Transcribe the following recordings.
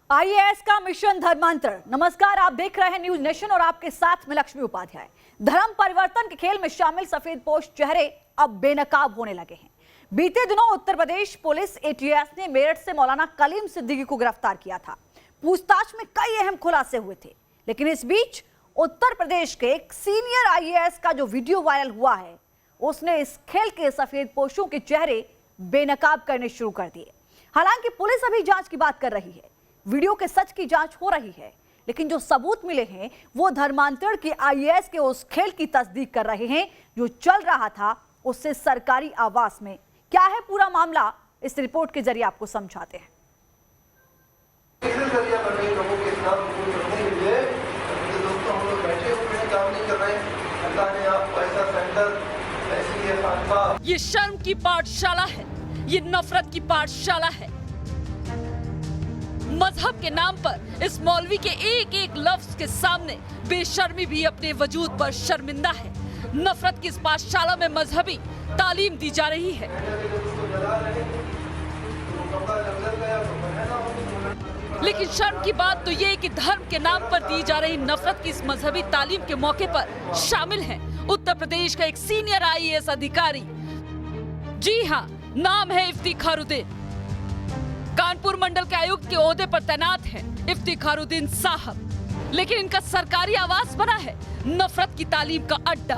IAS का mission धर्मांतरण। नमस्कार, आप देख रहे हैं न्यूज नेशन और आपके साथ में लक्ष्मी उपाध्याय। धर्म परिवर्तन के खेल में शामिल सफेद-पोश चेहरे अब बेनकाब होने लगे हैं। बीते दिनों उत्तर प्रदेश पुलिस एटीएस ने मेरठ से मौलाना कलीम सिद्दीकी को गिरफ्तार किया था। पूछताछ में कई अहम खुलासे हुए थे, लेकिन इस बीच उत्तर प्रदेश के एक सीनियर आईएएस का जो वीडियो वायरल हुआ है, उसने इस खेल के सफेद-पोशों के चेहरे बेनकाब करने शुरू कर दिए। हालांकि पुलिस अभी जांच की बात कर रही है, वीडियो के सच की जांच हो रही है, लेकिन जो सबूत मिले हैं वो धर्मांतरण के आईएएस के उस खेल की तस्दीक कर रहे हैं जो चल रहा था उससे सरकारी आवास में। क्या है पूरा मामला, इस रिपोर्ट के जरिए आपको समझाते हैं। ये शर्म की पाठशाला है, ये नफरत की पाठशाला है। मजहब के नाम पर इस मौलवी के एक एक लफ्ज के सामने बेशर्मी भी अपने वजूद पर शर्मिंदा है। नफरत की इस पाठशाला में मजहबी तालीम दी जा रही है। लेकिन शर्म की बात तो ये कि धर्म के नाम पर दी जा रही नफरत की इस मजहबी तालीम के मौके पर शामिल है उत्तर प्रदेश का एक सीनियर आईएएस अधिकारी। जी हाँ, नाम है इफ्तिखारुद्दीन। कानपुर मंडल के आयुक्त के ओहदे पर तैनात हैं इफ्तिखारुद्दीन साहब, लेकिन इनका सरकारी आवास बना है नफरत की तालीम का अड्डा।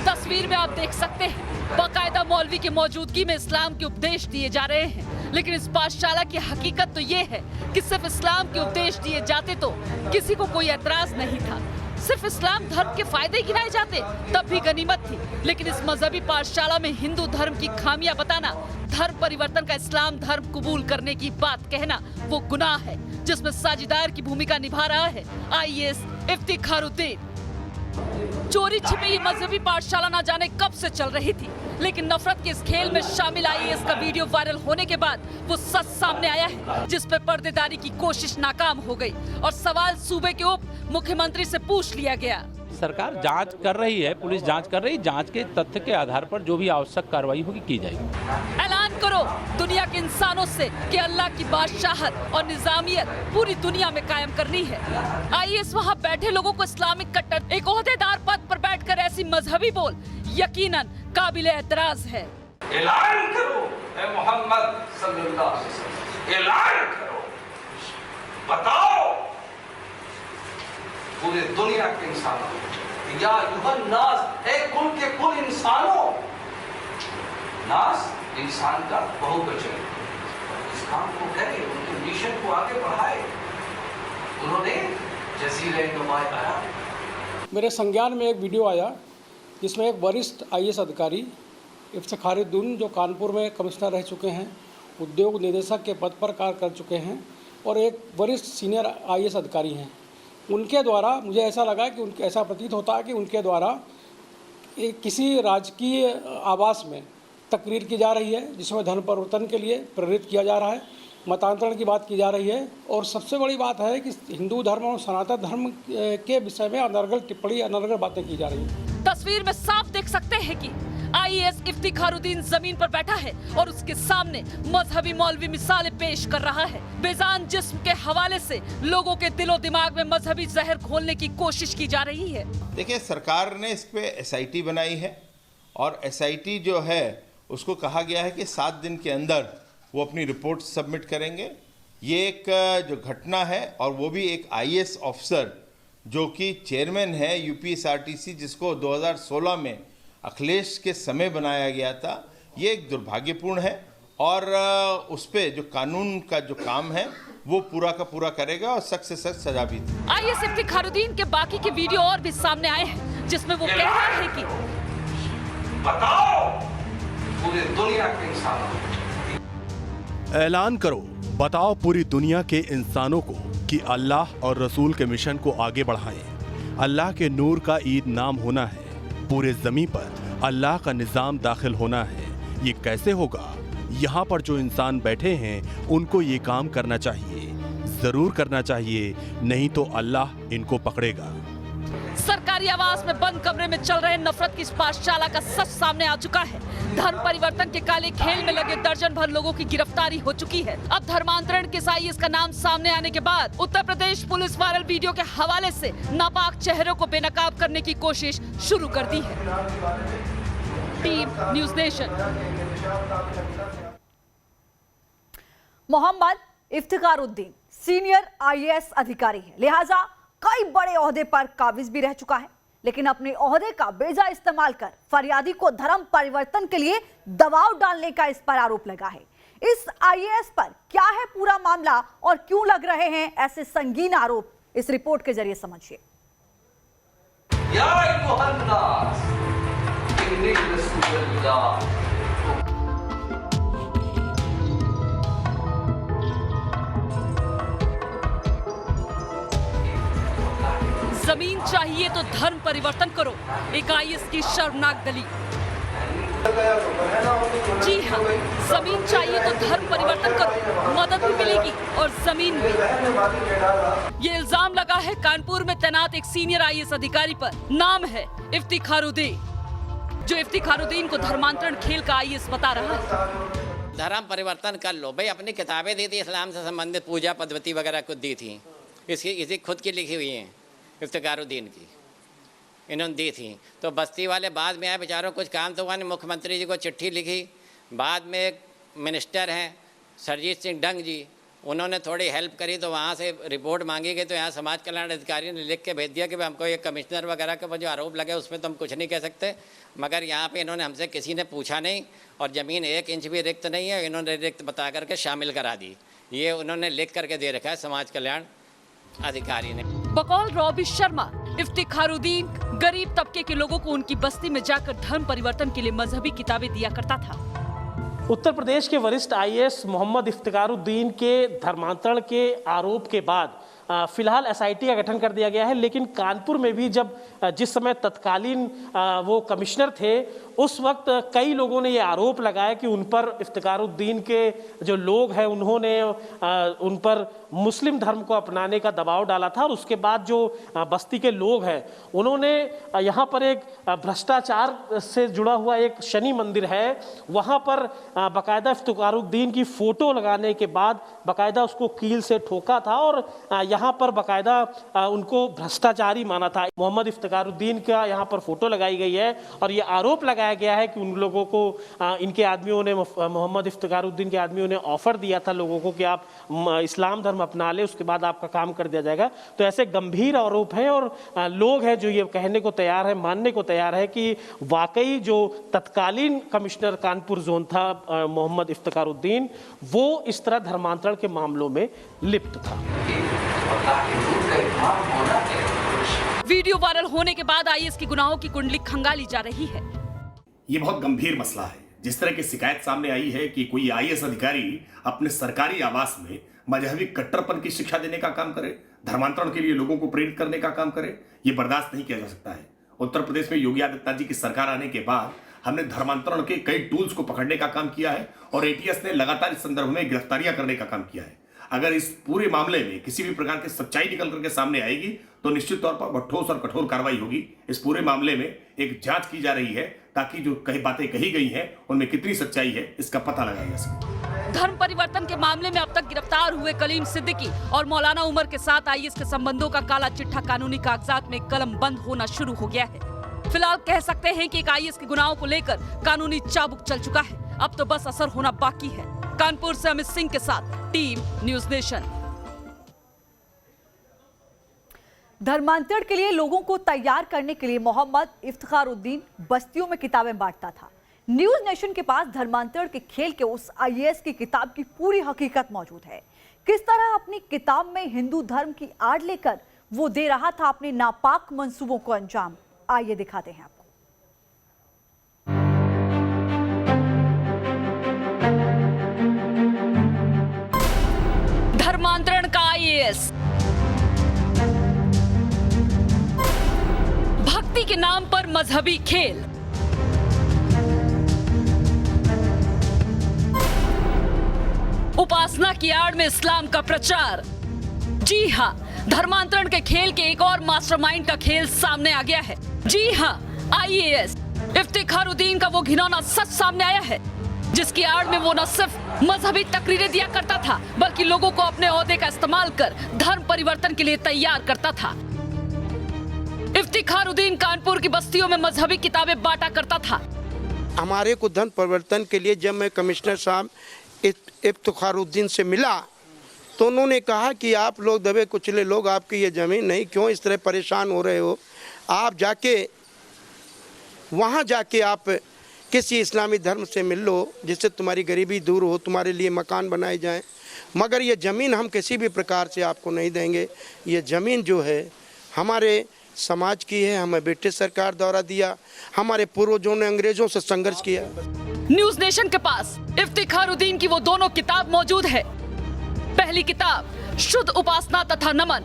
तस्वीर में आप देख सकते हैं बाकायदा मौलवी की मौजूदगी में इस्लाम के उपदेश दिए जा रहे हैं, लेकिन इस पाठशाला की हकीकत तो ये है कि सिर्फ इस्लाम के उपदेश दिए जाते तो किसी को कोई एतराज नहीं था। सिर्फ इस्लाम धर्म के फायदे गिनाए जाते तब भी गनीमत थी, लेकिन इस मजहबी पाठशाला में हिंदू धर्म की खामियां बताना, धर्म परिवर्तन का इस्लाम धर्म कबूल करने की बात कहना वो गुनाह है जिसमें साझेदार की भूमिका निभा रहा है आईएएस इफ्तिखारुद्दीन। चोरी छिपी ये मजहबी पाठशाला ना जाने कब से चल रही थी, लेकिन नफरत के इस खेल में शामिल आईएएस का वीडियो वायरल होने के बाद वो सच सामने आया है, जिस पर पर्देदारी की कोशिश नाकाम हो गई और सवाल सूबे के उप मुख्यमंत्री से पूछ लिया गया। सरकार जांच कर रही है, पुलिस जांच कर रही है, जांच के तथ्य के आधार पर जो भी आवश्यक कार्रवाई होगी की जाएगी। ऐलान करो दुनिया के इंसानों से कि अल्लाह की बादशाहत और निजामियत पूरी दुनिया में कायम करनी है। आईएएस वहाँ बैठे लोगों को इस्लामिक कट्टर एक ओहदेदार पद पर बैठकर ऐसी मजहबी बोल यकीनन काबिल एतराज है। ऐलान करो ए मोहम्मद सल्लल्लाहु अलैहि वसल्लम, ऐलान करो, बताओ पूरे दुनिया के इंसानों, या युहन नास, ए कुल के कुल इंसानों, नास इंसान का बहुवचन, इस काम को करे, उनके मिशन को आगे बढ़ाए। उन्होंने जजीरे नुमा आया। मेरे संज्ञान में एक वीडियो आया जिसमें एक वरिष्ठ आईएएस अधिकारी इफ्तिखारुद्दीन, जो कानपुर में कमिश्नर रह चुके हैं, उद्योग निदेशक के पद पर कार्य कर चुके हैं और एक वरिष्ठ सीनियर आईएएस अधिकारी हैं, उनके द्वारा मुझे ऐसा लगा कि उनके ऐसा प्रतीत होता है कि उनके द्वारा किसी राजकीय आवास में तकरीर की जा रही है जिसमें धर्म परिवर्तन के लिए प्रेरित किया जा रहा है, मतांतरण की बात की जा रही है और सबसे बड़ी बात है कि हिंदू धर्म और सनातन धर्म के विषय में अनर्गल टिप्पणी, अनर्गल बातें की जा रही हैं। तस्वीर में साफ देख सकते हैं कि आईएएस इफ्तिखारुद्दीन जमीन पर बैठा है और उसके सामने मजहबी मौलवी मिसालें पेश कर रहा है। बेजान जिस्म के हवाले से लोगों के दिलो दिमाग में मजहबी जहर घोलने की कोशिश की जा रही है। देखिए, सरकार ने इस पे एसआईटी बनाई है और एसआईटी जो है उसको कहा गया है कि 7 दिन के अंदर वो अपनी रिपोर्ट सबमिट करेंगे। ये एक जो घटना है और वो भी एक आईएएस ऑफिसर जो कि चेयरमैन है यूपीएसआरटीसी, जिसको 2016 में अखिलेश के समय बनाया गया था, ये एक दुर्भाग्यपूर्ण है और उस पे जो कानून का जो काम है वो पूरा का पूरा करेगा और सख्त से सख्त सजा भी दी। आईएएस इफ्तिखारुद्दीन के बाकी के वीडियो और भी सामने आए हैं जिसमें वो कह रहा है कि बताओ पूरे दुनिया के इंसानों, ऐलान करो, बताओ पूरी दुनिया के इंसानों को कि अल्लाह और रसूल के मिशन को आगे बढ़ाएं। अल्लाह के नूर का ईद नाम होना है, पूरे ज़मीन पर अल्लाह का निज़ाम दाखिल होना है। ये कैसे होगा? यहाँ पर जो इंसान बैठे हैं उनको ये काम करना चाहिए, ज़रूर करना चाहिए, नहीं तो अल्लाह इनको पकड़ेगा। सरकार सरकारी आवास में बंद कमरे में चल रहे नफरत की इस पाठशाला का सच सामने आ चुका है। धर्म परिवर्तन के काले खेल में लगे दर्जन भर लोगों की गिरफ्तारी हो चुकी है। अब धर्मांतरण के IAS का नाम सामने आने के बाद Uttar Pradesh police viral video के हवाले से नापाक चेहरों को बेनकाब करने की कोशिश शुरू कर दी है। Team news nation. Mohammad Iftikharuddin senior IAS अधिकारी है, लिहाजा कई बड़े ओहदे पर काबिज भी रह चुका है, लेकिन अपने ओहदे का बेजा इस्तेमाल कर फरियादी को धर्म परिवर्तन के लिए दबाव डालने का इस पर आरोप लगा है। इस IAS पर क्या है पूरा मामला और क्यों लग रहे हैं ऐसे संगीन आरोप, इस रिपोर्ट के जरिए समझिए। जमीन चाहिए तो धर्म परिवर्तन करो, एक IAS की शर्मनाक दलील। जी हाँ, जमीन चाहिए तो धर्म परिवर्तन करो, मदद भी मिलेगी और जमीन भी। ये इल्जाम लगा है कानपुर में तैनात एक सीनियर IAS अधिकारी पर। नाम है इफ्तिखारुद्दीन, जो इफ्तिखारुद्दीन को धर्मांतरण खेल का IAS बता रहा है। धर्म परिवर्तन कर लो भाई। अपनी किताबें दी थी इस्लाम से संबंधित, पूजा पद्धति वगैरह कुछ दी थी, इसी खुद की लिखी हुई हैं इफ्तिखारुद्दीन की, इन्होंने दी थी। तो बस्ती वाले बाद में आए बेचारों, कुछ काम तो हुआ नहीं। मुख्यमंत्री जी को चिट्ठी लिखी, बाद में एक मिनिस्टर हैं सरजीत सिंह डंग जी, उन्होंने थोड़ी हेल्प करी तो वहाँ से रिपोर्ट मांगी गई, तो यहाँ समाज कल्याण अधिकारी ने लिख के भेज दिया कि हमको ये कमिश्नर वगैरह के जो आरोप लगे उसमें तो हम कुछ नहीं कह सकते। मगर यहाँ पे इन्होंने हमसे किसी ने पूछा नहीं और ज़मीन 1 इंच भी रिक्त नहीं है, इन्होंने रिक्त बता करके शामिल करा दी। ये उन्होंने लिख करके दे रखा है समाज कल्याण अधिकारी ने। बकौल रॉबी शर्मा, इफ्तिखारुद्दीन गरीब तबके के लोगों को उनकी बस्ती में जाकर धर्म परिवर्तन के लिए मजहबी किताबें दिया करता था। उत्तर प्रदेश के वरिष्ठ IAS मोहम्मद इफ्तिखारुद्दीन के धर्मांतरण के आरोप के बाद फिलहाल SIT का गठन कर दिया गया है। लेकिन कानपुर में भी जिस समय तत्कालीन वो कमिश्नर थे, उस वक्त कई लोगों ने ये आरोप लगाया कि उन पर इफ्तिखारुद्दीन के जो लोग हैं उन्होंने उन पर मुस्लिम धर्म को अपनाने का दबाव डाला था। और उसके बाद जो बस्ती के लोग हैं उन्होंने यहाँ पर एक भ्रष्टाचार से जुड़ा हुआ एक शनि मंदिर है, वहाँ पर बाकायदा इफ्तिखारुद्दीन की फ़ोटो लगाने के बाद बाकायदा उसको कील से ठोका था और यहाँ पर बाकायदा उनको भ्रष्टाचारी माना था। मोहम्मद इफ्तिखारुद्दीन का यहाँ पर फ़ोटो लगाई गई है और ये आरोप लगाया गया है कि उन लोगों को इनके आदमियों ने, मोहम्मद इफ्तिखारुद्दीन के आदमियों ने ऑफ़र दिया था लोगों को कि आप इस्लाम धर्म अपना ले, उसके बाद आपका काम कर दिया जाएगा। तो ऐसे गंभीर आरोप हैं और लोग हैं जो ये कहने को तैयार है, मानने को तैयार है कि वाकई जो तत्कालीन कमिश्नर कानपुर जोन था मोहम्मद इफ्तिखारुद्दीन, वो इस तरह धर्मांतरण के मामलों में लिप्त था। वीडियो वायरल होने के बाद IAS की गुनाहों की कुंडली खंगाली जा रही है। ये बहुत गंभीर मसला है। जिस तरह की शिकायत सामने आई है कि कोई IAS अधिकारी अपने सरकारी आवास में मजहबी कट्टरपन की शिक्षा देने का काम करे, धर्मांतरण के लिए लोगों को प्रेरित करने का काम करे, ये बर्दाश्त नहीं किया जा सकता है। उत्तर प्रदेश में योगी आदित्यनाथ जी की सरकार आने के बाद हमने धर्मांतरण के कई टूल्स को पकड़ने का काम किया है और ATS ने लगातार इस संदर्भ में गिरफ्तारियां करने का काम किया है। अगर इस पूरे मामले में किसी भी प्रकार की सच्चाई निकल करके सामने आएगी तो निश्चित तौर पर ठोस और कठोर कार्रवाई होगी। इस पूरे मामले में एक जांच की जा रही है ताकि जो कई बातें कही गई हैं उनमें कितनी सच्चाई है इसका पता लगाया जा सके। धर्म परिवर्तन के मामले में अब तक गिरफ्तार हुए कलीम सिद्दीकी और मौलाना उमर के साथ IAS के संबंधों का काला चिट्ठा कानूनी कागजात में कलम बंद होना शुरू हो गया है। फिलहाल कह सकते हैं कि एक IAS के गुनाहों को लेकर कानूनी चाबुक चल चुका है, अब तो बस असर होना बाकी है। कानपुर से अमित सिंह के साथ टीम न्यूज़ नेशन। धर्मांतरण के लिए लोगों को तैयार करने के लिए मोहम्मद इफ्तिखारुद्दीन बस्तियों में किताबें बांटता था। न्यूज़ नेशन के पास धर्मांतरण के खेल के उस IAS की किताब की पूरी हकीकत मौजूद है। किस तरह अपनी किताब में हिंदू धर्म की आड़ लेकर वो दे रहा था अपने नापाक मंसूबों को अंजाम, आइए दिखाते हैं आपको। धर्मांतरण का IAS, भक्ति के नाम पर मजहबी खेल, उपासना की आड़ में इस्लाम का प्रचार। जी हां, धर्मांतरण के खेल के एक और मास्टरमाइंड का खेल सामने आ गया है। जी हाँ, आईएएस इफ्तिखारुद्दीन का वो घिनौना सच सामने आया है, जिसकी आड़ में वो न सिर्फ मजहबी तकरीरें दिया करता था, बल्कि लोगों को अपने ओहदे का इस्तेमाल कर धर्म परिवर्तन के लिए तैयार करता था। इफ्तिखारुद्दीन कानपुर की बस्तियों में मजहबी किताबें बांटा करता था। हमारे को धर्म परिवर्तन के लिए जब मैं कमिश्नर साहब इफ्तिखारुद्दीन से मिला तो उन्होंने कहा कि आप लोग दबे कुचले लोग, आपकी ये ज़मीन नहीं, क्यों इस तरह परेशान हो रहे हो, आप जाके वहाँ जाके आप किसी इस्लामी धर्म से मिल लो जिससे तुम्हारी गरीबी दूर हो, तुम्हारे लिए मकान बनाए जाएं, मगर ये ज़मीन हम किसी भी प्रकार से आपको नहीं देंगे। ये ज़मीन जो है हमारे समाज की है, हमें ब्रिटिश सरकार द्वारा दिया, हमारे पूर्वजों ने अंग्रेजों से संघर्ष किया। न्यूज नेशन के पास इफ्तिखारुद्दीन की वो दोनों किताब मौजूद है। पहली किताब शुद्ध उपासना तथा नमन।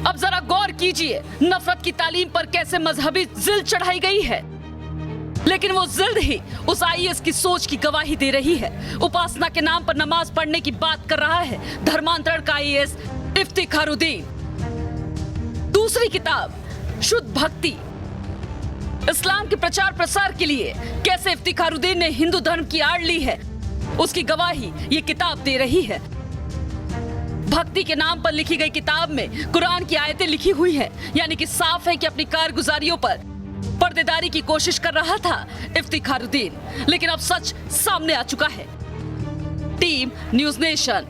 अब जरा गौर कीजिए नफरत की तालीम पर कैसे मजहबी जिल्द चढ़ाई गई है, लेकिन वो जिल्द ही उस आईएएस की सोच की गवाही दे रही है। उपासना के नाम पर नमाज पढ़ने की बात कर रहा है धर्मांतरण का आईएएस इफ्तिखारुद्दीन। दूसरी किताब शुद्ध भक्ति। इस्लाम के प्रचार प्रसार के लिए कैसे इफ्तिखारुद्दीन ने हिंदू धर्म की आड़ ली है, उसकी गवाही ये किताब दे रही है। भक्ति के नाम पर लिखी गई किताब में कुरान की आयतें लिखी हुई हैं, यानी कि साफ है कि अपनी कारगुजारियों पर पर्देदारी की कोशिश कर रहा था इफ्तिखारुद्दीन, लेकिन अब सच सामने आ चुका है। Team news nation.